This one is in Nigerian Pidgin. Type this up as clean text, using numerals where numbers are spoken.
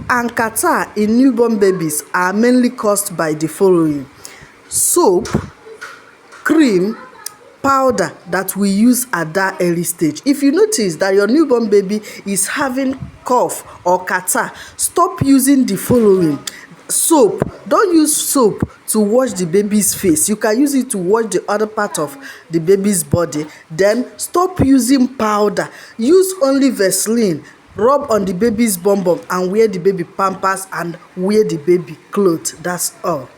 and catarrh in newborn babies are mainly caused by the following: soap, cream, powder that we use at that early stage. If you notice that your newborn baby is having cough or catarrh, stop using the following: soap. Don't use soap to wash the baby's face. You can use it to wash the other part of the baby's body. Then stop using powder. Use only Vaseline. Rub on the baby's bum bum and wear the baby pampers and wear the baby clothes. That's all.